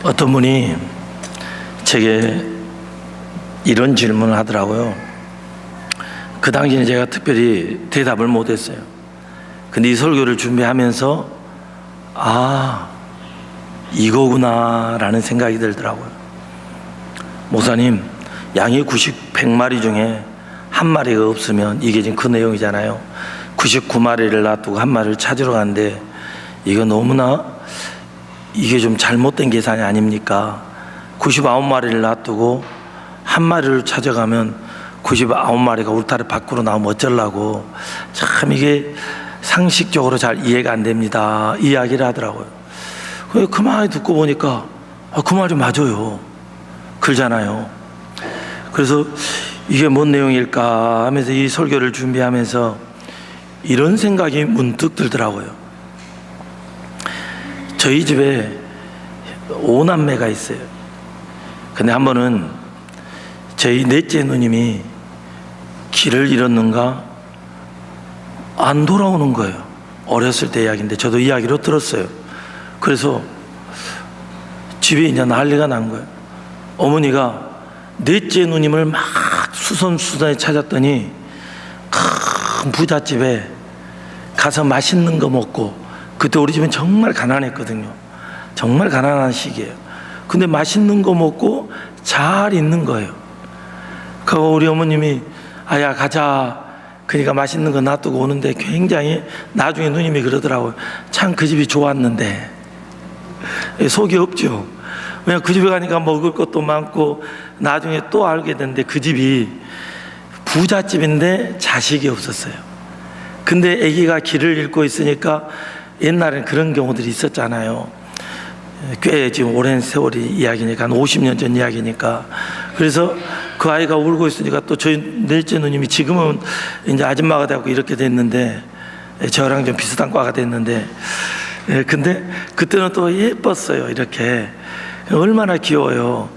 어떤 분이 제게 이런 질문을 하더라고요. 그 당시에 제가 특별히 대답을 못했어요. 근데 이 설교를 준비하면서 이거구나 라는 생각이 들더라고요. 목사님, 양이 100마리 중에 한 마리가 없으면, 이게 지금 그 내용이잖아요. 99마리를 놔두고 한 마리를 찾으러 가는데 이거 너무나 이게 좀 잘못된 계산이 아닙니까? 99마리를 놔두고 한 마리를 찾아가면 99마리가 울타리 밖으로 나오면 어쩌려고. 참 이게 상식적으로 잘 이해가 안 됩니다, 이야기를 하더라고요. 그 말을 듣고 보니까 그 말이 맞아요. 그러잖아요. 그래서 이게 뭔 내용일까 하면서 이 설교를 준비하면서 이런 생각이 문득 들더라고요. 저희 집에 5남매가 있어요. 근데 한 번은 저희 넷째 누님이 길을 잃었는가 안 돌아오는 거예요. 어렸을 때 이야기인데 저도 이야기로 들었어요. 그래서 집에 이제 난리가 난 거예요. 어머니가 넷째 누님을 막 수선수선에 찾았더니 큰 부잣집에 가서 맛있는 거 먹고, 그때 우리 집은 정말 가난했거든요. 정말 가난한 시기예요. 근데 맛있는 거 먹고 잘 있는 거예요. 그 우리 어머님이 야 가자, 그러니까 맛있는 거 놔두고 오는데 굉장히 나중에 누님이 그러더라고요. 참 그 집이 좋았는데. 속이 없죠. 왜냐면 그 집에 가니까 먹을 것도 많고, 나중에 또 알게 됐는데 그 집이 부잣집인데 자식이 없었어요. 근데 아기가 길을 잃고 있으니까, 옛날엔 그런 경우들이 있었잖아요. 꽤 지금 오랜 세월이 이야기니까, 한 50년 전 이야기니까. 그래서 그 아이가 울고 있으니까 또 저희 넷째 누님이 지금은 이제 아줌마가 되고 이렇게 됐는데, 저랑 좀 비슷한 과가 됐는데, 근데 그때는 또 예뻤어요. 이렇게 얼마나 귀여워요.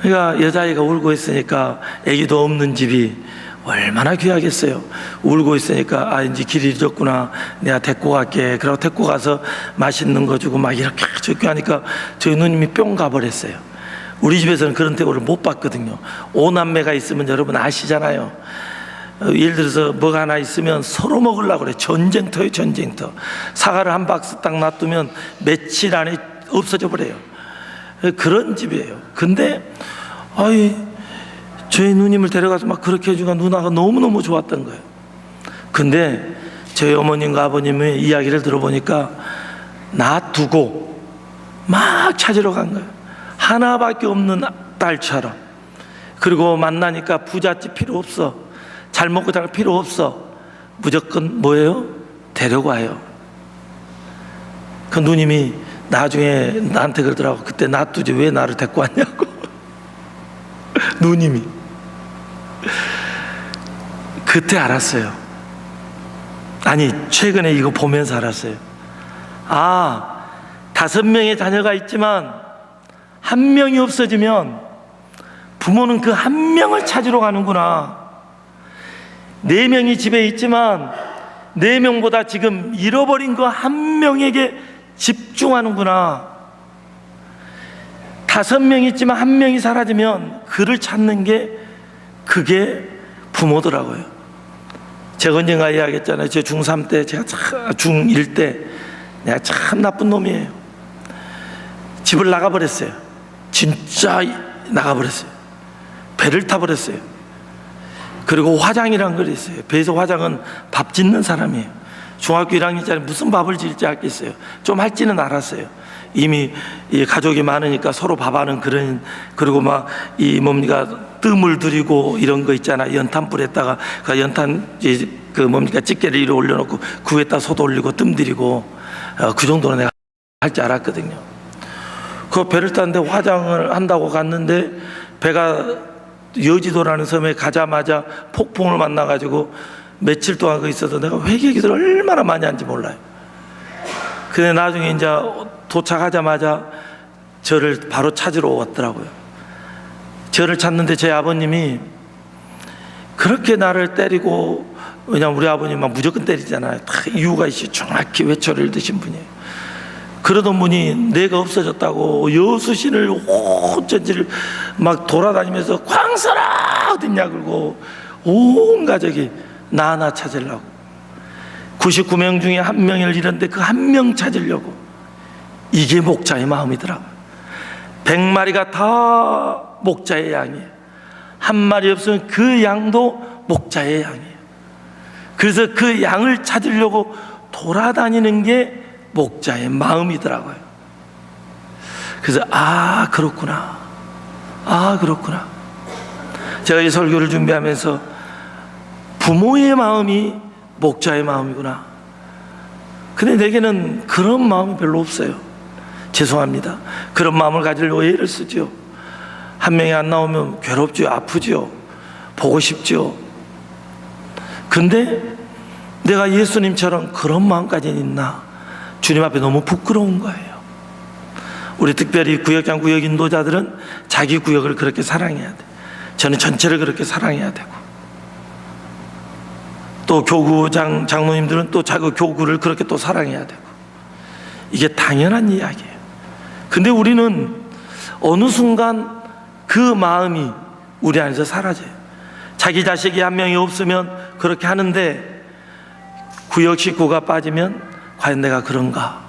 그러니까 여자아이가 울고 있으니까, 아기도 없는 집이 얼마나 귀하겠어요. 울고 있으니까 이제 길이 잃었구나, 내가 데리고 갈게. 그러고 데리고 가서 맛있는 거 주고 막 이렇게 저렇게 하니까 저희 누님이 뿅 가버렸어요. 우리 집에서는 그런 대우를 못 받거든요. 5남매가 있으면 여러분 아시잖아요. 예를 들어서 뭐가 하나 있으면 서로 먹으려고 그래. 전쟁터예요, 전쟁터. 사과를 한 박스 딱 놔두면 며칠 안에 없어져 버려요. 그런 집이에요. 근데 저희 누님을 데려가서 막 그렇게 해주니까 누나가 너무너무 좋았던 거예요. 근데 저희 어머님과 아버님의 이야기를 들어보니까 놔두고 막 찾으러 간 거예요. 하나밖에 없는 딸처럼. 그리고 만나니까 부잣집 필요 없어, 잘 먹고 잘 필요 없어, 무조건 뭐예요? 데려가요. 그 누님이 나중에 나한테 그러더라고. 그때 놔두지 왜 나를 데리고 왔냐고. 누님이. 그때 알았어요. 아니, 최근에 이거 보면서 알았어요. 5명의 자녀가 있지만 한 명이 없어지면 부모는 그 한 명을 찾으러 가는구나. 4명이 집에 있지만 4명보다 지금 잃어버린 그 한 명에게 집중하는구나. 5명 있지만 한 명이 사라지면 그를 찾는 게, 그게 부모더라고요. 제가 언젠가 이야기했잖아요. 제 중3 때, 제가 중1 때 내가 참 나쁜 놈이에요. 집을 나가버렸어요. 진짜 나가버렸어요. 배를 타버렸어요. 그리고 화장이라는 걸 있어요. 배에서 화장은 밥 짓는 사람이에요. 중학교 1학년짜리 무슨 밥을 짓지 않겠어요. 좀 할지는 알았어요. 이미 이 가족이 많으니까 서로 밥하는 그런, 그리고 막 뜸을 들이고 이런 거 있잖아. 연탄불에다가 그 연탄 찌개를 위로 올려놓고 그 위에다 솥 올리고 뜸 들이고, 그 정도는 내가 할 줄 알았거든요. 그 배를 탔는데 화장을 한다고 갔는데, 배가 여지도라는 섬에 가자마자 폭풍을 만나가지고 며칠 동안 거기 있어서 내가 회개기도를 얼마나 많이 한지 몰라요. 근데 나중에 이제 도착하자마자 저를 바로 찾으러 왔더라고요. 저를 찾는데 제 아버님이 그렇게 나를 때리고, 왜냐면 우리 아버님은 무조건 때리잖아요. 다 이유가 있어요. 정확히 외초를 드신 분이에요. 그러던 분이 뇌가 없어졌다고 여수신을 온전지를 막 돌아다니면서 광선아 어딨냐 그러고 온 가족이 나 하나 찾으려고 99명 중에 한 명을 잃었는데 그 한 명 찾으려고. 이게 목자의 마음이더라고요. 100마리가 다 목자의 양이에요. 한 마리 없으면 그 양도 목자의 양이에요. 그래서 그 양을 찾으려고 돌아다니는 게 목자의 마음이더라고요. 그래서 그렇구나. 그렇구나. 제가 이 설교를 준비하면서 부모의 마음이 목자의 마음이구나. 근데 내게는 그런 마음이 별로 없어요. 죄송합니다. 그런 마음을 가지려고 애를 쓰죠. 한 명이 안 나오면 괴롭죠. 아프죠. 보고 싶죠. 근데 내가 예수님처럼 그런 마음까지는 있나? 주님 앞에 너무 부끄러운 거예요. 우리 특별히 구역장 구역 인도자들은 자기 구역을 그렇게 사랑해야 돼. 저는 전체를 그렇게 사랑해야 되고, 또 교구장 장로님들은 또 자기 교구를 그렇게 또 사랑해야 되고, 이게 당연한 이야기예요. 근데 우리는 어느 순간 그 마음이 우리 안에서 사라져요. 자기 자식이 한 명이 없으면 그렇게 하는데 구역 식구가 빠지면 과연 내가 그런가?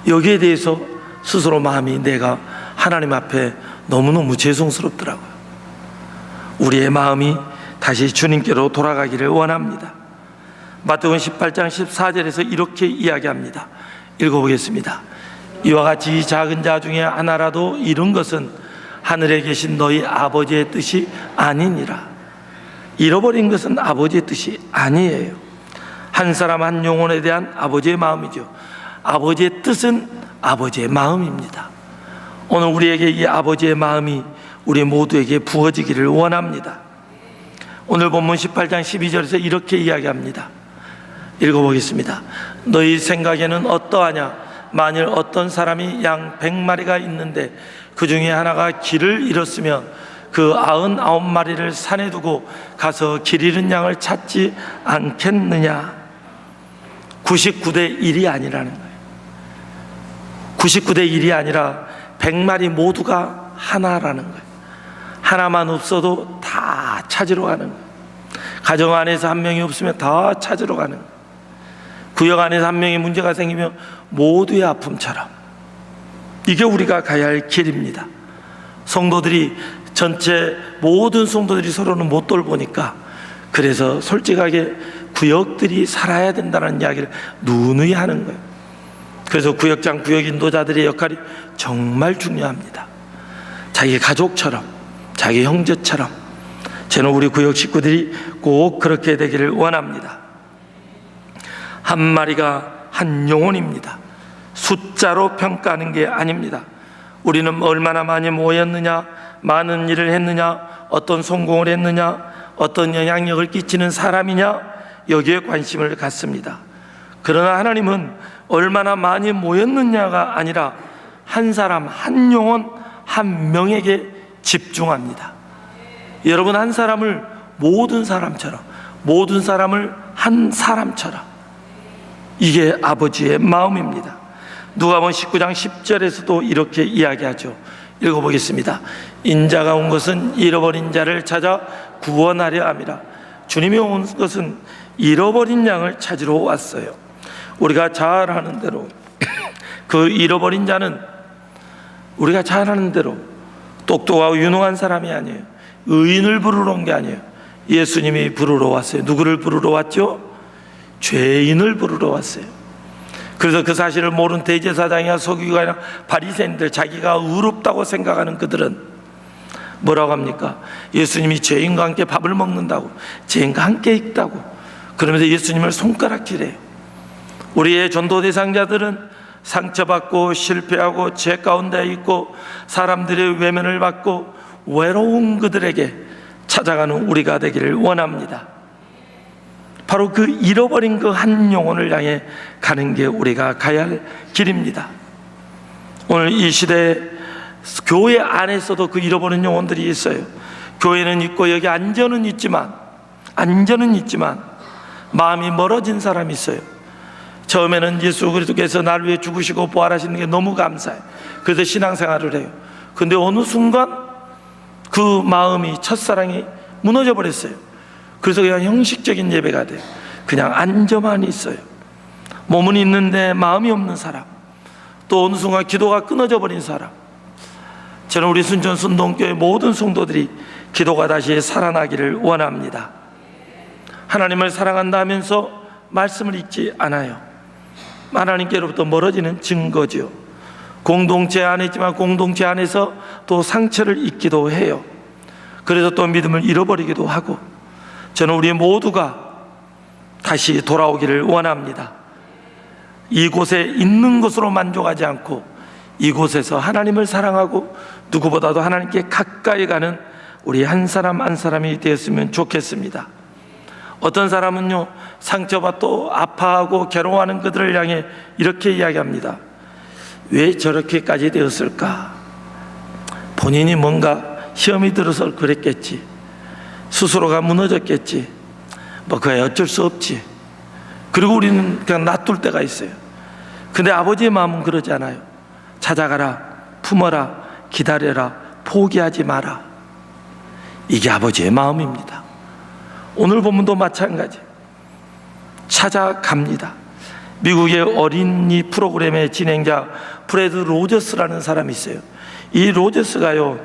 여기에 대해서 스스로 마음이 내가 하나님 앞에 너무너무 죄송스럽더라고요. 우리의 마음이 다시 주님께로 돌아가기를 원합니다. 마태복음 18장 14절에서 이렇게 이야기합니다. 읽어보겠습니다. 이와 같이 이 작은 자 중에 하나라도 이룬 것은 하늘에 계신 너희 아버지의 뜻이 아니니라. 잃어버린 것은 아버지의 뜻이 아니에요. 한 사람 한 영혼에 대한 아버지의 마음이죠. 아버지의 뜻은 아버지의 마음입니다. 오늘 우리에게 이 아버지의 마음이 우리 모두에게 부어지기를 원합니다. 오늘 본문 18장 12절에서 이렇게 이야기합니다. 읽어보겠습니다. 너희 생각에는 어떠하냐? 만일 어떤 사람이 양 100마리가 있는데 그 중에 하나가 길을 잃었으면 그 99마리를 산에 두고 가서 길 잃은 양을 찾지 않겠느냐? 99대 1이 아니라는 거예요. 99대 1이 아니라 100마리 모두가 하나라는 거예요. 하나만 없어도 다 찾으러 가는 거예요. 가정 안에서 한 명이 없으면 다 찾으러 가는 거예요. 구역 안에서 한 명이 문제가 생기면 모두의 아픔처럼. 이게 우리가 가야 할 길입니다. 성도들이 전체 모든 성도들이 서로는 못 돌보니까, 그래서 솔직하게 구역들이 살아야 된다는 이야기를 누누이 하는 거예요. 그래서 구역장 구역 인도자들의 역할이 정말 중요합니다. 자기 가족처럼, 자기 형제처럼. 저는 우리 구역 식구들이 꼭 그렇게 되기를 원합니다. 한 마리가 한 영혼입니다. 숫자로 평가하는 게 아닙니다. 우리는 얼마나 많이 모였느냐, 많은 일을 했느냐, 어떤 성공을 했느냐, 어떤 영향력을 끼치는 사람이냐, 여기에 관심을 갖습니다. 그러나 하나님은 얼마나 많이 모였느냐가 아니라 한 사람, 한 영혼, 한 명에게 집중합니다. 여러분, 한 사람을 모든 사람처럼, 모든 사람을 한 사람처럼, 이게 아버지의 마음입니다. 누가복음 19장 10절에서도 이렇게 이야기하죠. 읽어보겠습니다. 인자가 온 것은 잃어버린 자를 찾아 구원하려 함이라. 주님이 온 것은 잃어버린 양을 찾으러 왔어요. 우리가 잘 아는 대로 그 잃어버린 자는 우리가 잘 아는 대로 똑똑하고 유능한 사람이 아니에요. 의인을 부르러 온 게 아니에요. 예수님이 부르러 왔어요. 누구를 부르러 왔죠? 죄인을 부르러 왔어요. 그래서 그 사실을 모르는 대제사장이나 서기관이나 바리새인들, 자기가 의롭다고 생각하는 그들은 뭐라고 합니까? 예수님이 죄인과 함께 밥을 먹는다고, 죄인과 함께 있다고, 그러면서 예수님을 손가락질해요. 우리의 전도 대상자들은 상처받고 실패하고 죄 가운데 있고 사람들의 외면을 받고 외로운 그들에게 찾아가는 우리가 되기를 원합니다. 바로 그 잃어버린 그 한 영혼을 향해 가는 게 우리가 가야 할 길입니다. 오늘 이 시대에 교회 안에서도 그 잃어버린 영혼들이 있어요. 교회는 있고 여기 안전은 있지만 마음이 멀어진 사람이 있어요. 처음에는 예수 그리스도께서 나를 위해 죽으시고 부활하시는 게 너무 감사해요. 그래서 신앙생활을 해요. 근데 어느 순간 그 마음이, 첫사랑이 무너져 버렸어요. 그래서 그냥 형식적인 예배가 돼요. 그냥 앉아만 있어요. 몸은 있는데 마음이 없는 사람, 또 어느 순간 기도가 끊어져 버린 사람. 저는 우리 순천 순동교회 모든 성도들이 기도가 다시 살아나기를 원합니다. 하나님을 사랑한다 하면서 말씀을 읽지 않아요. 하나님께로부터 멀어지는 증거죠. 공동체 안에 있지만 공동체 안에서 또 상처를 입기도 해요. 그래서 또 믿음을 잃어버리기도 하고, 저는 우리 모두가 다시 돌아오기를 원합니다. 이곳에 있는 것으로 만족하지 않고 이곳에서 하나님을 사랑하고 누구보다도 하나님께 가까이 가는 우리 한 사람 한 사람이 되었으면 좋겠습니다. 어떤 사람은요, 상처받고 아파하고 괴로워하는 그들을 향해 이렇게 이야기합니다. 왜 저렇게까지 되었을까? 본인이 뭔가 시험이 들어서 그랬겠지, 스스로가 무너졌겠지, 뭐 그게 어쩔 수 없지. 그리고 우리는 그냥 놔둘 때가 있어요. 근데 아버지의 마음은 그러지 않아요. 찾아가라, 품어라, 기다려라, 포기하지 마라. 이게 아버지의 마음입니다. 오늘 본문도 마찬가지. 찾아갑니다. 미국의 어린이 프로그램의 진행자 프레드 로저스라는 사람이 있어요. 이 로저스가요,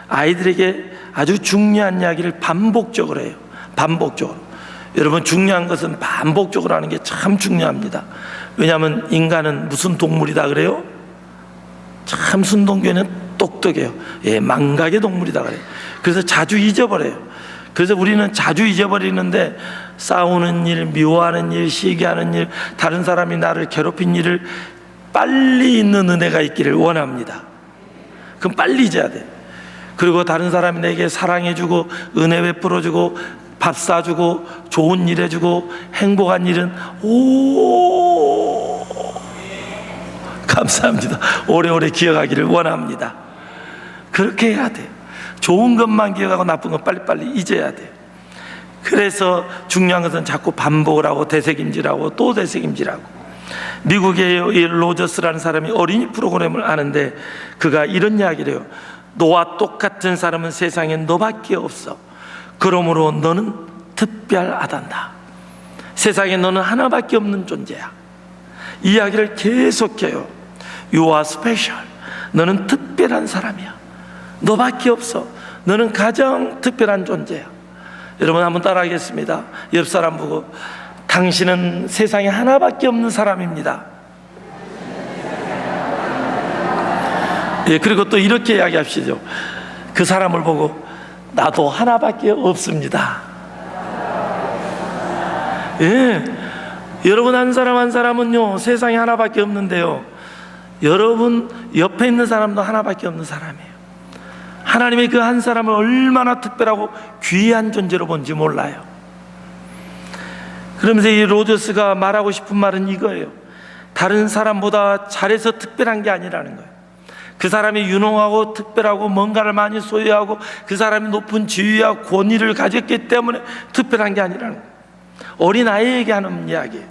아이들에게 아주 중요한 이야기를 반복적으로 해요. 반복적으로. 여러분, 중요한 것은 반복적으로 하는 게 참 중요합니다. 왜냐하면 인간은 무슨 동물이다 그래요? 참 순동교회는 똑똑해요. 예, 망각의 동물이다 그래요. 그래서 자주 잊어버려요. 그래서 우리는 자주 잊어버리는데, 싸우는 일, 미워하는 일, 시기하는 일, 다른 사람이 나를 괴롭힌 일을 빨리 잊는 은혜가 있기를 원합니다. 그럼 빨리 잊어야 돼. 그리고 다른 사람이 내게 사랑해주고 은혜 베풀어주고 밥 사주고 좋은 일 해주고 행복한 일은 감사합니다. 오래오래 기억하기를 원합니다. 그렇게 해야 돼요. 좋은 것만 기억하고 나쁜 건 빨리빨리 잊어야 돼요. 그래서 중요한 것은 자꾸 반복을 하고 되새김질하고 또 되새김질하고. 미국의 로저스라는 사람이 어린이 프로그램을 하는데, 그가 이런 이야기를 해요. 너와 똑같은 사람은 세상에 너밖에 없어. 그러므로 너는 특별하단다. 세상에 너는 하나밖에 없는 존재야. 이 이야기를 계속해요. You are special. 너는 특별한 사람이야. 너밖에 없어. 너는 가장 특별한 존재야. 여러분, 한번 따라하겠습니다. 옆 사람 보고, 당신은 세상에 하나밖에 없는 사람입니다. 예, 그리고 또 이렇게 이야기합시죠. 그 사람을 보고, 나도 하나밖에 없습니다. 예, 여러분 한 사람 한 사람은요, 세상에 하나밖에 없는데요, 여러분 옆에 있는 사람도 하나밖에 없는 사람이에요. 하나님이 그 한 사람을 얼마나 특별하고 귀한 존재로 본지 몰라요. 그러면서 이 로저스가 말하고 싶은 말은 이거예요. 다른 사람보다 잘해서 특별한 게 아니라는 거예요. 그 사람이 유능하고 특별하고 뭔가를 많이 소유하고 그 사람이 높은 지위와 권위를 가졌기 때문에 특별한 게 아니라는 거예요. 어린아이에게 하는 이야기예요.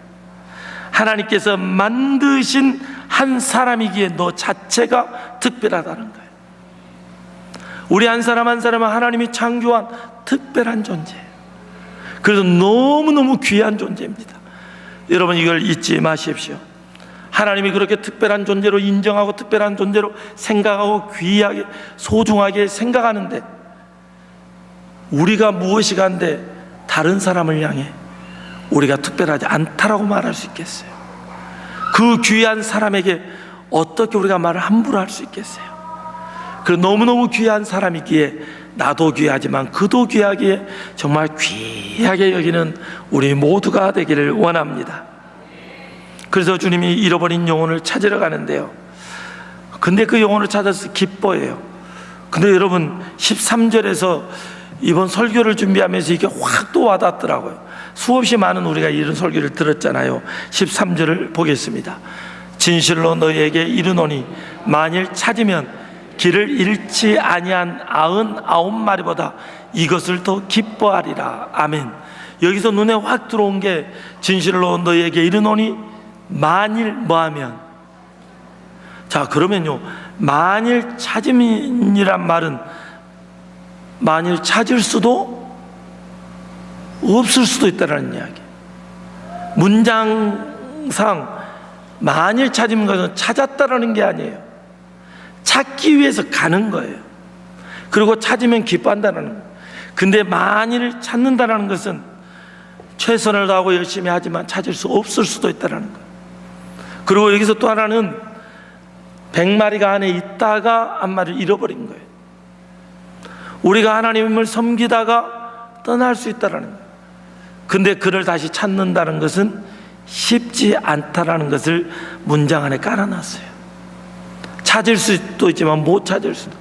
하나님께서 만드신 한 사람이기에 너 자체가 특별하다는 거예요. 우리 한 사람 한 사람은 하나님이 창조한 특별한 존재예요. 그래서 너무너무 귀한 존재입니다. 여러분, 이걸 잊지 마십시오. 하나님이 그렇게 특별한 존재로 인정하고 특별한 존재로 생각하고 귀하게 소중하게 생각하는데, 우리가 무엇이 간데 다른 사람을 향해 우리가 특별하지 않다라고 말할 수 있겠어요? 그 귀한 사람에게 어떻게 우리가 말을 함부로 할 수 있겠어요? 그리고 너무너무 귀한 사람이기에 나도 귀하지만 그도 귀하기에 정말 귀하게 여기는 우리 모두가 되기를 원합니다. 그래서 주님이 잃어버린 영혼을 찾으러 가는데요, 근데 그 영혼을 찾아서 기뻐해요. 근데 여러분, 13절에서 이번 설교를 준비하면서 이게 확 또 와닿더라고요. 수없이 많은 우리가 이런 설교를 들었잖아요. 13절을 보겠습니다. 진실로 너희에게 이르노니 만일 찾으면 길을 잃지 아니한 99마리보다 이것을 더 기뻐하리라. 아멘. 여기서 눈에 확 들어온 게, 진실로 너희에게 이르노니 만일 뭐하면, 자 그러면요, 만일 찾음이란 말은 만일 찾을 수도 없을 수도 있다는 이야기. 문장상 만일 찾은 것은 찾았다라는 게 아니에요. 찾기 위해서 가는 거예요. 그리고 찾으면 기뻐한다는 거예요. 근데 만일 찾는다는 것은 최선을 다하고 열심히 하지만 찾을 수 없을 수도 있다는 거예요. 그리고 여기서 또 하나는 100마리가 안에 있다가 한 마리를 잃어버린 거예요. 우리가 하나님을 섬기다가 떠날 수 있다는 거예요. 근데 그를 다시 찾는다는 것은 쉽지 않다라는 것을 문장 안에 깔아놨어요. 찾을 수도 있지만 못 찾을 수도.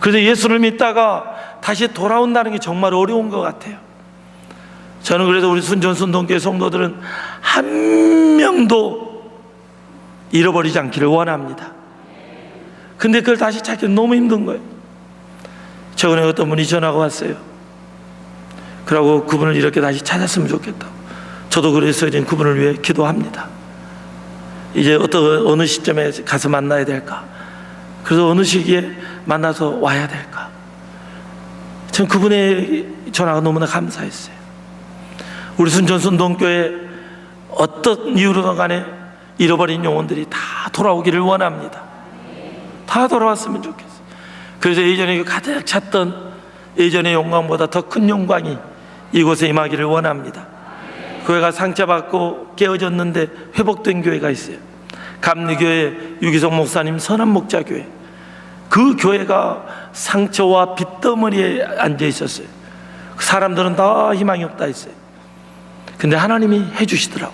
그래서 예수를 믿다가 다시 돌아온다는 게 정말 어려운 것 같아요. 저는 그래서 우리 순전순동교회 성도들은 한 명도 잃어버리지 않기를 원합니다. 근데 그걸 다시 찾기 너무 힘든 거예요. 최근에 어떤 분이 전화가 왔어요. 그러고 그분을 이렇게 다시 찾았으면 좋겠다고. 저도 그래서 이제 그분을 위해 기도합니다. 이제 어느 시점에 가서 만나야 될까? 그래서 어느 시기에 만나서 와야 될까? 전 그분의 전화가 너무나 감사했어요. 우리 순전순동교회 어떤 이유로든 간에 잃어버린 영혼들이 다 돌아오기를 원합니다. 다 돌아왔으면 좋겠어요. 그래서 예전에 가득 찼던 예전의 영광보다 더 큰 영광이 이곳에 임하기를 원합니다. 교회가 상처받고 깨어졌는데 회복된 교회가 있어요. 감리교회 유기성 목사님 선한 목자교회. 그 교회가 상처와 빚더미에 앉아 있었어요. 사람들은 다 희망이 없다 했어요. 근데 하나님이 해주시더라고.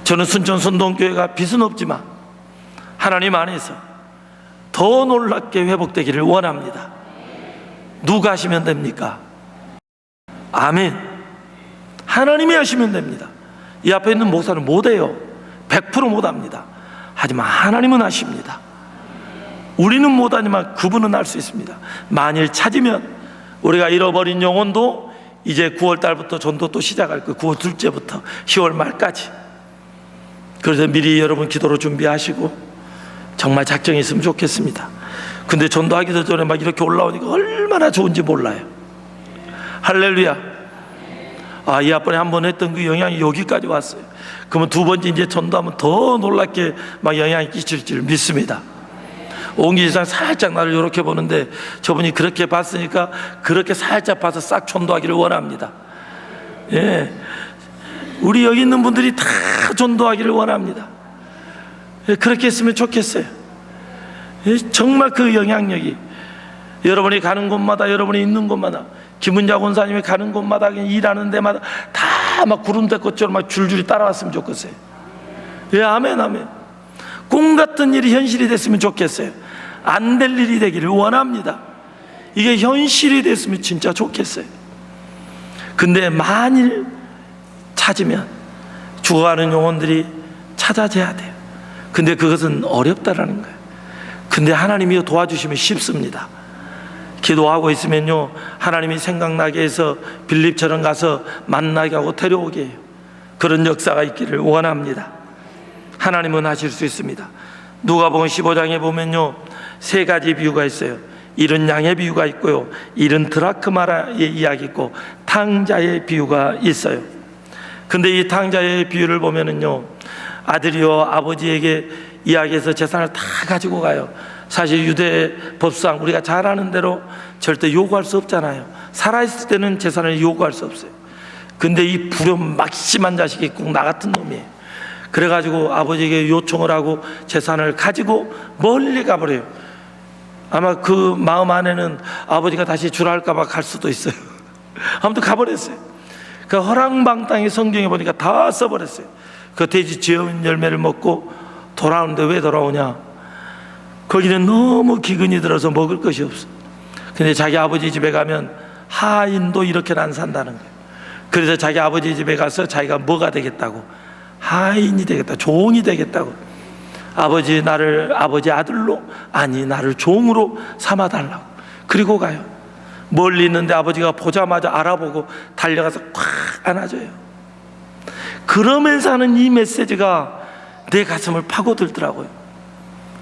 저는 순천순동교회가 빚은 없지만 하나님 안에서 더 놀랍게 회복되기를 원합니다. 누가 하시면 됩니까? 아멘. 하나님이 하시면 됩니다. 이 앞에 있는 목사는 못해요. 100% 못합니다. 하지만 하나님은 하십니다. 우리는 못하지만 그분은 할 수 있습니다. 만일 찾으면 우리가 잃어버린 영혼도 이제 9월 달부터 전도 또 시작할 거예요. 9월 둘째부터 10월 말까지. 그래서 미리 여러분 기도로 준비하시고 정말 작정이 있으면 좋겠습니다. 근데 전도하기도 전에 막 이렇게 올라오니까 얼마나 좋은지 몰라요. 할렐루야. 이 앞번에 한 번 했던 그 영향이 여기까지 왔어요. 그러면 두 번째 이제 전도하면 더 놀랍게 막 영향이 끼칠 줄 믿습니다. 옹기지상 살짝 나를 이렇게 보는데 저분이 그렇게 봤으니까 그렇게 살짝 봐서 싹 전도하기를 원합니다. 예, 우리 여기 있는 분들이 다 전도하기를 원합니다. 예, 그렇게 했으면 좋겠어요. 예, 정말 그 영향력이 여러분이 가는 곳마다 여러분이 있는 곳마다 김은자 권사님이 가는 곳마다 일하는 데마다 다 막 구름대꽃처럼 막 줄줄이 따라왔으면 좋겠어요. 예, 아멘, 아멘. 꿈 같은 일이 현실이 됐으면 좋겠어요. 안 될 일이 되기를 원합니다. 이게 현실이 됐으면 진짜 좋겠어요. 근데 만일 찾으면 죽어가는 영혼들이 찾아져야 돼요. 근데 그것은 어렵다라는 거예요. 근데 하나님이 도와주시면 쉽습니다. 기도하고 있으면요, 하나님이 생각나게 해서 빌립처럼 가서 만나게 하고 데려오게 해요. 그런 역사가 있기를 원합니다. 하나님은 하실 수 있습니다. 누가복음 15장에 보면요, 세 가지 비유가 있어요. 잃은 양의 비유가 있고요, 잃은 드라크마의 이야기 있고 탕자의 비유가 있어요. 근데 이 탕자의 비유를 보면은요, 아들이요 아버지에게 이야기해서 재산을 다 가지고 가요. 사실 유대 법상 우리가 잘 아는 대로 절대 요구할 수 없잖아요. 살아있을 때는 재산을 요구할 수 없어요. 근데 이 불효 막심한 자식이 꼭 나 같은 놈이에요. 그래가지고 아버지에게 요청을 하고 재산을 가지고 멀리 가버려요. 아마 그 마음 안에는 아버지가 다시 주라 할까봐 갈 수도 있어요. 아무튼 가버렸어요. 그 허랑방탕이 성경에 보니까 다 써버렸어요. 그 돼지 지은 열매를 먹고 돌아오는데 왜 돌아오냐? 거기는 너무 기근이 들어서 먹을 것이 없어. 근데 자기 아버지 집에 가면 하인도 이렇게는 안 산다는 거예요. 그래서 자기 아버지 집에 가서 자기가 뭐가 되겠다고, 하인이 되겠다, 종이 되겠다고. 아버지 나를 아버지 아들로, 아니 나를 종으로 삼아달라고. 그리고 가요. 멀리 있는데 아버지가 보자마자 알아보고 달려가서 콱 안아줘요. 그러면서 하는 이 메시지가 내 가슴을 파고들더라고요.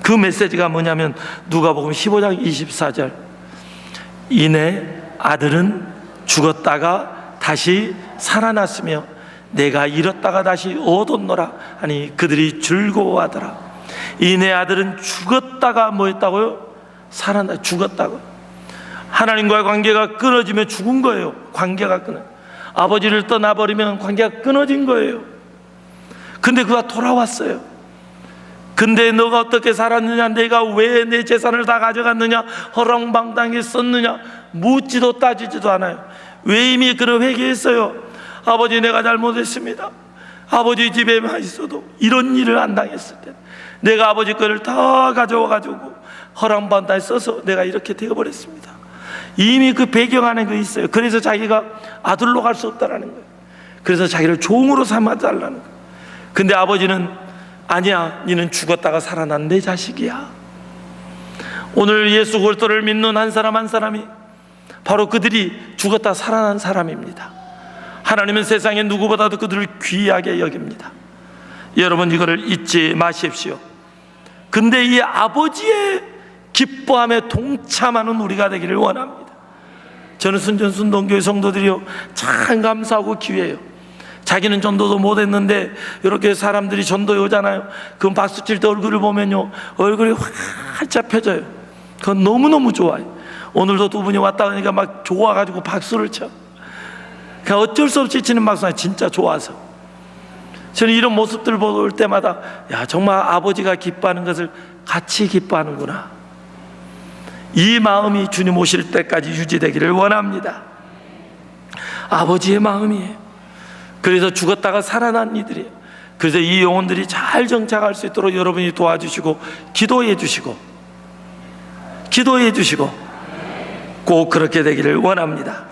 그 메시지가 뭐냐면 누가복음 15장 24절, 이내 아들은 죽었다가 다시 살아났으며 내가 잃었다가 다시 얻었노라 하니 그들이 즐거워하더라. 이내 아들은 죽었다가 뭐 했다고요? 죽었다고. 하나님과의 관계가 끊어지면 죽은 거예요. 관계가 끊어. 아버지를 떠나버리면 관계가 끊어진 거예요. 근데 그가 돌아왔어요. 근데 너가 어떻게 살았느냐, 내가 왜 내 재산을 다 가져갔느냐, 허랑방탕하게 썼느냐 묻지도 따지지도 않아요. 왜 이미 그런 회개했어요. 아버지, 내가 잘못했습니다. 아버지 집에만 있어도 이런 일을 안 당했을 때 내가 아버지 거를 다 가져와가지고 허랑방탕하게 써서 내가 이렇게 되어버렸습니다. 이미 그 배경 안에 그 있어요. 그래서 자기가 아들로 갈 수 없다라는 거예요. 그래서 자기를 종으로 삼아달라는 거예요. 근데 아버지는 아니야, 너는 죽었다가 살아난 내 자식이야. 오늘 예수 그리스도를 믿는 한 사람 한 사람이 바로 그들이 죽었다 살아난 사람입니다. 하나님은 세상에 누구보다도 그들을 귀하게 여깁니다. 여러분, 이거를 잊지 마십시오. 근데 이 아버지의 기뻐함에 동참하는 우리가 되기를 원합니다. 저는 순전순동교회 성도들이요, 참 감사하고 기회예요. 자기는 전도도 못했는데 이렇게 사람들이 전도해 오잖아요. 그럼 박수 칠 때 얼굴을 보면요, 얼굴이 활짝 펴져요. 그건 너무너무 좋아요. 오늘도 두 분이 왔다 가니까 막 좋아가지고 박수를 쳐. 그냥 어쩔 수 없이 치는 박수가 진짜 좋아서. 저는 이런 모습들 볼 때마다 야, 정말 아버지가 기뻐하는 것을 같이 기뻐하는구나. 이 마음이 주님 오실 때까지 유지되기를 원합니다. 아버지의 마음이에요. 그래서 죽었다가 살아난 이들이에요. 그래서 이 영혼들이 잘 정착할 수 있도록 여러분이 도와주시고 기도해 주시고 꼭 그렇게 되기를 원합니다.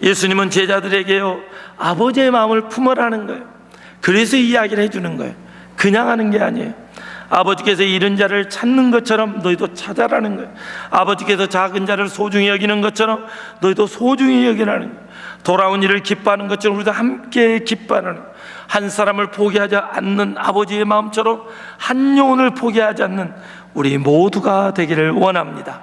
예수님은 제자들에게요, 아버지의 마음을 품으라는 거예요. 그래서 이야기를 해주는 거예요. 그냥 하는 게 아니에요. 아버지께서 잃은 자를 찾는 것처럼 너희도 찾아라는 거예요. 아버지께서 작은 자를 소중히 여기는 것처럼 너희도 소중히 여기라는 거예요. 돌아온 일을 기뻐하는 것처럼 우리도 함께 기뻐하는, 한 사람을 포기하지 않는 아버지의 마음처럼 한 영혼을 포기하지 않는 우리 모두가 되기를 원합니다.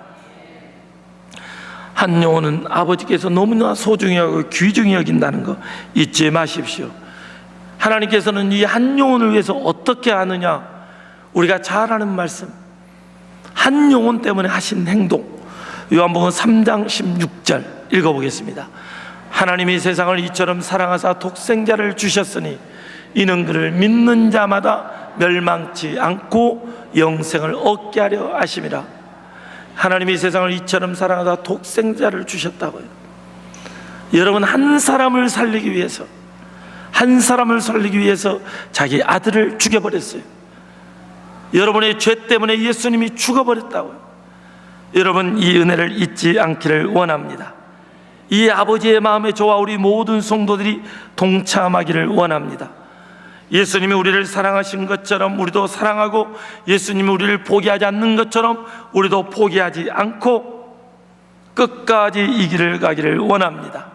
한 영혼은 아버지께서 너무나 소중히 하고 귀중히 여긴다는 거 잊지 마십시오. 하나님께서는 이 한 영혼을 위해서 어떻게 하느냐, 우리가 잘 아는 말씀, 한 영혼 때문에 하신 행동, 요한복음 3장 16절 읽어보겠습니다. 하나님이 세상을 이처럼 사랑하사 독생자를 주셨으니 이는 그를 믿는 자마다 멸망치 않고 영생을 얻게 하려 하심이라. 하나님이 세상을 이처럼 사랑하사 독생자를 주셨다고요. 여러분, 한 사람을 살리기 위해서 자기 아들을 죽여버렸어요. 여러분의 죄 때문에 예수님이 죽어버렸다고요. 여러분, 이 은혜를 잊지 않기를 원합니다. 이 아버지의 마음에 저와 우리 모든 성도들이 동참하기를 원합니다. 예수님이 우리를 사랑하신 것처럼 우리도 사랑하고, 예수님이 우리를 포기하지 않는 것처럼 우리도 포기하지 않고 끝까지 이 길을 가기를 원합니다.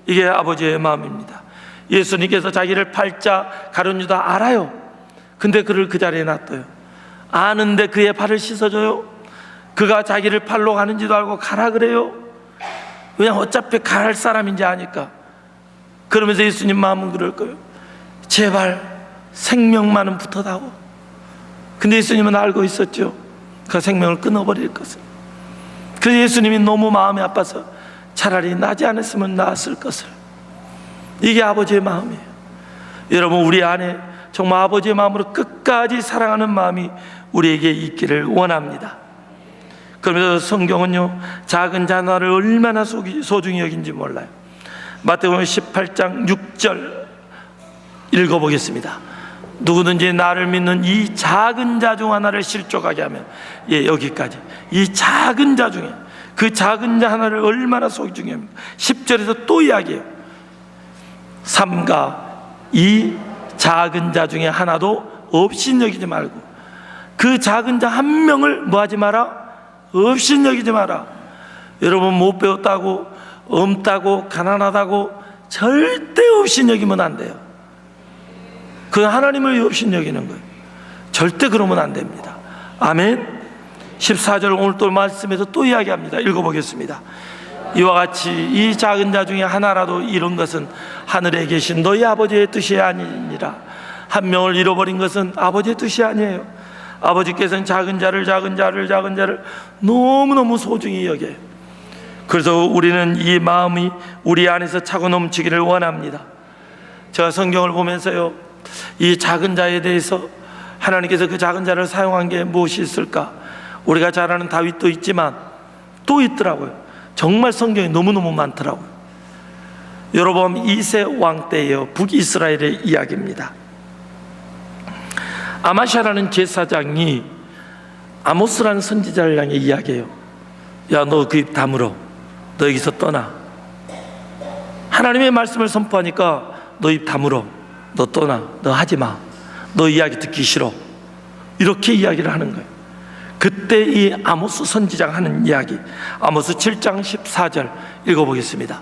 이게 아버지의 마음입니다. 예수님께서 자기를 팔자 가룟 유다 알아요. 근데 그를 그 자리에 놔둬요. 아는데 그의 발을 씻어줘요. 그가 자기를 팔러 가는지도 알고 가라 그래요. 그냥 어차피 갈 사람인지 아니까. 그러면서 예수님 마음은 그럴 거예요. 제발 생명만은 붙어다오. 근데 예수님은 알고 있었죠. 그 생명을 끊어버릴 것을. 그래서 예수님이 너무 마음이 아파서 차라리 나지 않았으면 나았을 것을. 이게 아버지의 마음이에요. 여러분, 우리 안에 정말 아버지의 마음으로 끝까지 사랑하는 마음이 우리에게 있기를 원합니다. 그러면서 성경은요, 작은 자녀를 얼마나 소중히 여긴지 몰라요. 마태복음 18장 6절 읽어보겠습니다. 누구든지 나를 믿는 이 작은 자 중 하나를 실족하게 하면, 여기까지, 이 작은 자 중에 그 작은 자 하나를 얼마나 소중히 합니까? 10절에서 또 이야기해요. 삼가 이 작은 자 중에 하나도 없이 여기지 말고, 그 작은 자 한 명을 뭐하지 마라? 없이 여기지 마라. 여러분, 못 배웠다고, 없다고, 가난하다고 절대 없이 여기면 안 돼요. 그 하나님을 없이 여기는 거예요. 절대 그러면 안 됩니다. 아멘. 14절 오늘 또 말씀에서 또 이야기합니다. 읽어보겠습니다. 이와 같이 이 작은 자 중에 하나라도 잃은 것은 하늘에 계신 너희 아버지의 뜻이 아니니라. 한 명을 잃어버린 것은 아버지의 뜻이 아니에요. 아버지께서는 작은 자를 너무너무 소중히 여겨요. 그래서 우리는 이 마음이 우리 안에서 차고 넘치기를 원합니다. 제가 성경을 보면서요, 이 작은 자에 대해서 하나님께서 그 작은 자를 사용한 게 무엇이 있을까? 우리가 잘 아는 다윗도 있지만 또 있더라고요. 정말 성경에 너무너무 많더라고요. 여로보암 2세 왕 때예요. 북이스라엘의 이야기입니다. 아마샤라는 제사장이 아모스라는 선지자를 향해 이야기해요. 야, 너 그 입 다물어. 너 여기서 떠나. 하나님의 말씀을 선포하니까 너 입 다물어. 너 떠나. 너 하지마. 너 이야기 듣기 싫어. 이렇게 이야기를 하는 거예요. 그때 이 아모스 선지자가 하는 이야기, 아모스 7장 14절 읽어보겠습니다.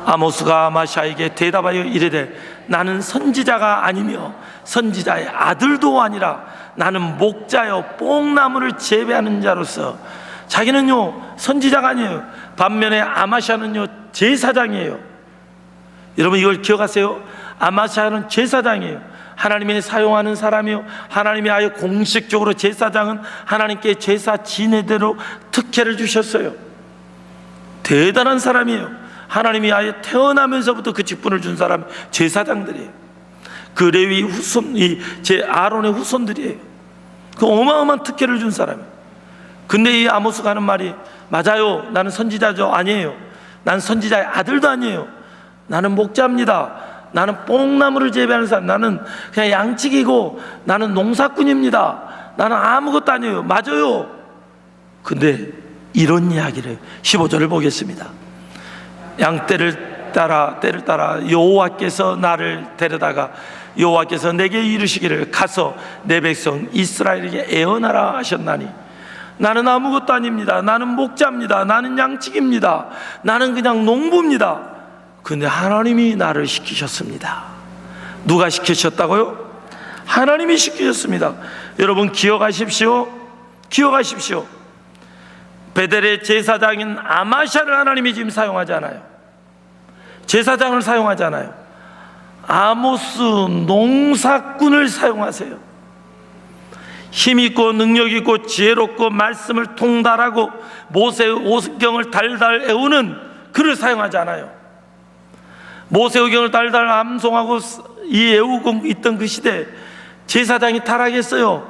아모스가 아마샤에게 대답하여 이르되 나는 선지자가 아니며 선지자의 아들도 아니라 나는 목자여 뽕나무를 재배하는 자로서. 자기는요 선지자가 아니에요. 반면에 아마샤는요 제사장이에요. 여러분 이걸 기억하세요. 아마샤는 제사장이에요. 하나님이 사용하는 사람이요, 하나님이 아예 공식적으로 제사장은 하나님께 제사 지내대로 특혜를 주셨어요. 대단한 사람이에요. 하나님이 아예 태어나면서부터 그 직분을 준 사람이 제사장들이에요. 그 레위 후손, 제 아론의 후손들이에요. 그 어마어마한 특혜를 준 사람이에요. 근데 이 아모스가 하는 말이 맞아요. 나는 선지자죠. 아니에요. 난 선지자의 아들도 아니에요. 나는 목자입니다. 나는 뽕나무를 재배하는 사람. 나는 그냥 양치기고 나는 농사꾼입니다. 나는 아무것도 아니에요. 맞아요. 근데 이런 이야기를 15절을 보겠습니다. 양떼를 따라 여호와께서 나를 데려다가 여호와께서 내게 이르시기를 가서 내 백성 이스라엘에게 애언하라 하셨나니 나는 아무것도 아닙니다. 나는 목자입니다. 나는 양치기입니다. 나는 그냥 농부입니다. 근데 하나님이 나를 시키셨습니다. 누가 시키셨다고요? 하나님이 시키셨습니다. 여러분 기억하십시오. 베델의 제사장인 아마샤를 하나님이 지금 사용하지 않아요. 제사장을 사용하지 않아요. 아모스 농사꾼을 사용하세요. 힘있고 능력있고 지혜롭고 말씀을 통달하고 모세의 오경을 달달 애우는 그를 사용하지 않아요. 모세오경을 달달 암송하고 이 애우고 있던 그 시대 제사장이 타락했어요.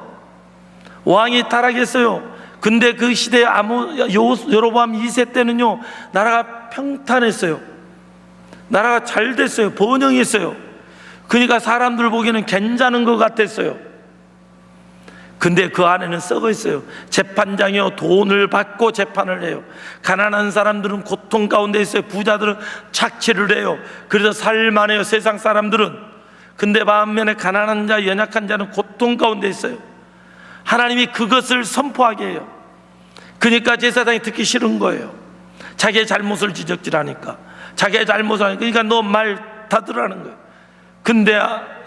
왕이 타락했어요. 근데 그 시대 여로보암 2세 때는요 나라가 평탄했어요. 나라가 잘 됐어요. 번영했어요. 그러니까 사람들 보기에는 괜찮은 것 같았어요. 근데 그 안에는 썩어 있어요. 재판장이요 돈을 받고 재판을 해요. 가난한 사람들은 고통 가운데 있어요. 부자들은 착취를 해요. 그래서 살만해요 세상 사람들은. 근데 반면에 가난한 자 연약한 자는 고통 가운데 있어요. 하나님이 그것을 선포하게 해요. 그러니까 제사장이 듣기 싫은 거예요. 자기의 잘못을 지적질하니까. 자기의 잘못을 하니까. 그러니까 너 말 다 들으라는 거예요. 근데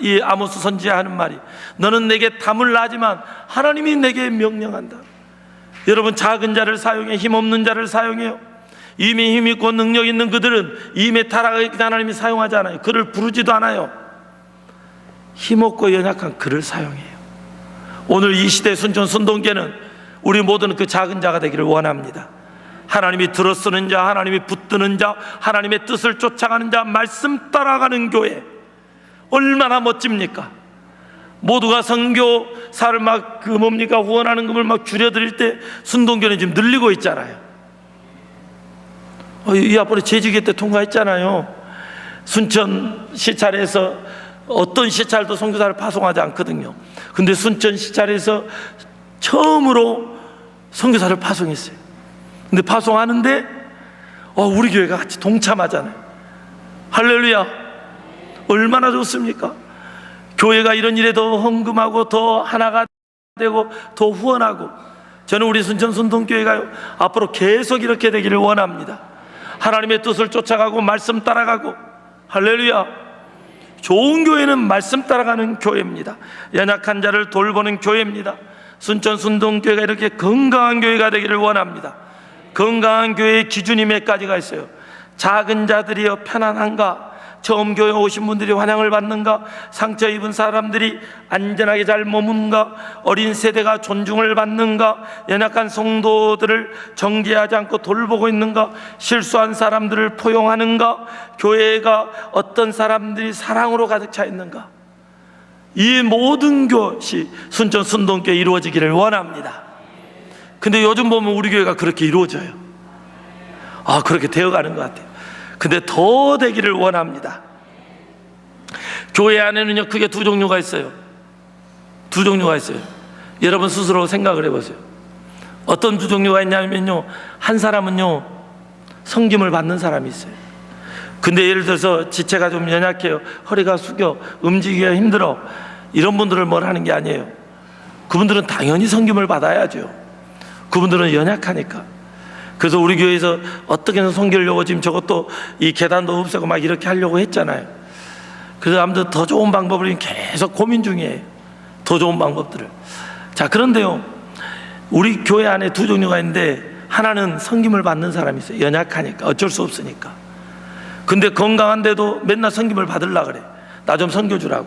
이 아모스 선지자 하는 말이 너는 내게 담을 하지만 하나님이 내게 명령한다. 여러분 작은 자를 사용해 힘없는 자를 사용해요. 이미 힘있고 능력 있는 그들은 이미 타락했기 때문에 하나님이 사용하지 않아요. 그를 부르지도 않아요. 힘없고 연약한 그를 사용해요. 오늘 이 시대 순천 순동교는 우리 모두는 그 작은 자가 되기를 원합니다. 하나님이 들어쓰는 자, 하나님이 붙드는 자, 하나님의 뜻을 쫓아가는 자, 말씀 따라가는 교회 얼마나 멋집니까? 모두가 선교사를 막 후원하는 금을 막 줄여드릴 때 순동교는 지금 늘리고 있잖아요. 이 앞으로 재직회 때 통과했잖아요. 순천 시찰에서 어떤 시찰도 선교사를 파송하지 않거든요. 근데 순천 시찰에서 처음으로 선교사를 파송했어요. 근데 파송하는데 우리 교회가 같이 동참하잖아요. 할렐루야. 얼마나 좋습니까? 교회가 이런 일에 더 헌금하고 더 하나가 되고 더 후원하고. 저는 우리 순천 순동교회가요 앞으로 계속 이렇게 되기를 원합니다. 하나님의 뜻을 쫓아가고 말씀 따라가고. 할렐루야. 좋은 교회는 말씀 따라가는 교회입니다. 연약한 자를 돌보는 교회입니다. 순천 순동교회가 이렇게 건강한 교회가 되기를 원합니다. 건강한 교회의 기준이 몇 가지가 있어요. 작은 자들이여 편안한가? 처음 교회 오신 분들이 환영을 받는가? 상처 입은 사람들이 안전하게 잘 머무는가? 어린 세대가 존중을 받는가? 연약한 성도들을 정죄하지 않고 돌보고 있는가? 실수한 사람들을 포용하는가? 교회가 어떤 사람들이 사랑으로 가득 차 있는가? 이 모든 것이 순천 순동교회 이루어지기를 원합니다. 근데 요즘 보면 우리 교회가 그렇게 이루어져요. 그렇게 되어가는 것 같아요. 근데 더 되기를 원합니다. 교회 안에는요, 크게 두 종류가 있어요. 두 종류가 있어요. 여러분 스스로 생각을 해보세요. 어떤 두 종류가 있냐면요, 한 사람은요, 섬김을 받는 사람이 있어요. 근데 예를 들어서 지체가 좀 연약해요. 허리가 숙여 움직이기가 힘들어. 이런 분들을 뭘 하는 게 아니에요. 그분들은 당연히 섬김을 받아야죠. 그분들은 연약하니까. 그래서 우리 교회에서 어떻게 해서 섬기려고 지금 저것도 이 계단도 없애고 막 이렇게 하려고 했잖아요. 그래서 아무튼 더 좋은 방법을 계속 고민 중이에요. 더 좋은 방법들을. 자, 그런데요, 우리 교회 안에 두 종류가 있는데, 하나는 섬김을 받는 사람이 있어요. 연약하니까, 어쩔 수 없으니까. 근데 건강한데도 맨날 섬김을 받으려고 그래. 나 좀 섬겨주라고.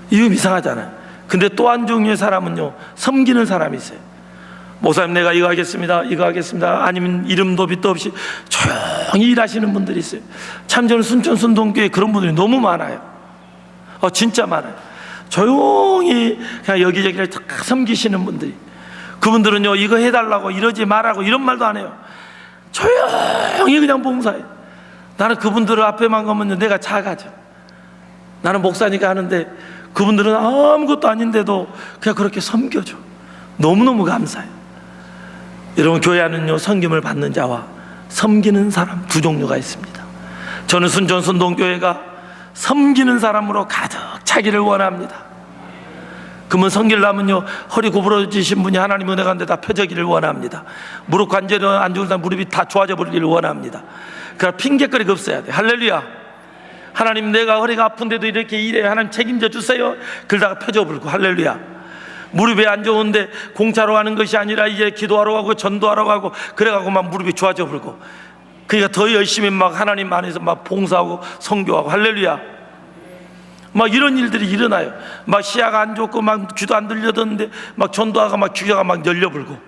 이거 이상하잖아요. 근데 또 한 종류의 사람은요, 섬기는 사람이 있어요. 목사님, 내가 이거 하겠습니다, 이거 하겠습니다. 아니면 이름도 빛도 없이 조용히 일하시는 분들이 있어요. 참 저는 순천 순동교회 그런 분들이 너무 많아요. 진짜 많아요. 조용히 그냥 여기저기를 다 섬기시는 분들이. 그분들은요, 이거 해달라고 이러지 말라고 이런 말도 안 해요. 조용히 그냥 봉사해요. 나는 그분들 앞에만 가면 내가 작아져. 나는 목사니까 하는데 그분들은 아무것도 아닌데도 그냥 그렇게 섬겨줘. 너무너무 감사해요. 여러분, 교회 안은요, 섬김을 받는 자와 섬기는 사람 두 종류가 있습니다. 저는 순천 순동교회가 섬기는 사람으로 가득 차기를 원합니다. 그러면 섬기려면요, 허리 구부러지신 분이 하나님 은혜 가운데 다 펴지기를 원합니다. 무릎 관절이 안 좋은 사람 무릎이 다 좋아져 버리기를 원합니다. 그러니까 핑계거리가 없어야 돼. 할렐루야. 하나님, 내가 허리가 아픈데도 이렇게 일해, 하나님 책임져 주세요. 그러다가 펴져 버리고. 할렐루야. 무릎이 안 좋은데 공차로 가는 것이 아니라 이제 기도하러 가고 전도하러 가고 그래가고 막 무릎이 좋아져 버리고, 그러니까 더 열심히 막 하나님 안에서 막 봉사하고 선교하고. 할렐루야. 막 이런 일들이 일어나요. 막 시야가 안 좋고 막 귀도 안 들려듣는데 막 전도하고 막 귀가 막 열려버리고.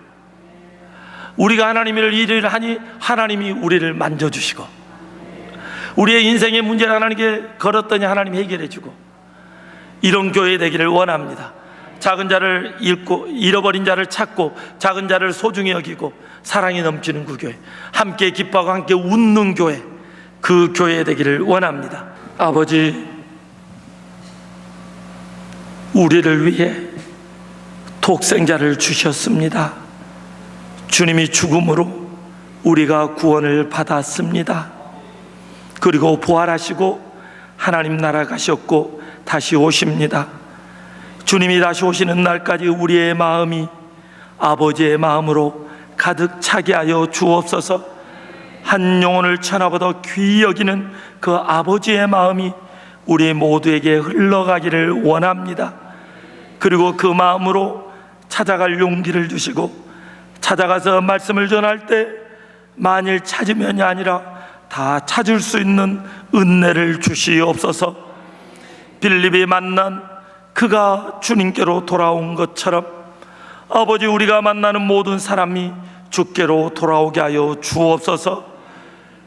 우리가 하나님의 일을 하니 하나님이 우리를 만져주시고, 우리의 인생의 문제를 하나님께 걸었더니 하나님이 해결해주고, 이런 교회 되기를 원합니다. 작은 자를 잃고 잃어버린 자를 찾고 작은 자를 소중히 여기고 사랑이 넘치는 그 교회, 함께 기뻐하고 함께 웃는 교회, 그 교회 되기를 원합니다. 아버지, 우리를 위해 독생자를 주셨습니다. 주님이 죽음으로 우리가 구원을 받았습니다. 그리고 부활하시고 하나님 나라 가셨고 다시 오십니다. 주님이 다시 오시는 날까지 우리의 마음이 아버지의 마음으로 가득 차게 하여 주옵소서. 한 영혼을 천하보다 귀히 여기는 그 아버지의 마음이 우리 모두에게 흘러가기를 원합니다. 그리고 그 마음으로 찾아갈 용기를 주시고, 찾아가서 말씀을 전할 때 만일 찾으면이 아니라 다 찾을 수 있는 은혜를 주시옵소서. 빌립이 만난 그가 주님께로 돌아온 것처럼 아버지, 우리가 만나는 모든 사람이 주께로 돌아오게 하여 주옵소서.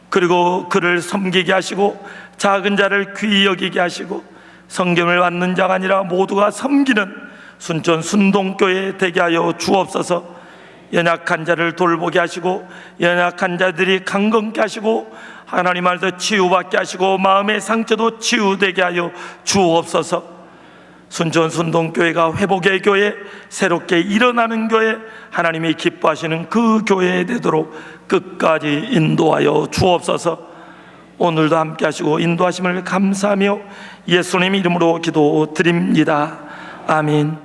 그리고 그를 섬기게 하시고 작은 자를 귀히 여기게 하시고 성경을 받는 자가 아니라 모두가 섬기는 순천 순동교회 되게 하여 주옵소서. 연약한 자를 돌보게 하시고 연약한 자들이 강건케 하시고 하나님 안에서 치유받게 하시고 마음의 상처도 치유되게 하여 주옵소서. 순천 순동교회가 회복의 교회, 새롭게 일어나는 교회, 하나님이 기뻐하시는 그 교회 되도록 끝까지 인도하여 주옵소서. 오늘도 함께 하시고 인도하심을 감사하며 예수님 이름으로 기도드립니다. 아멘.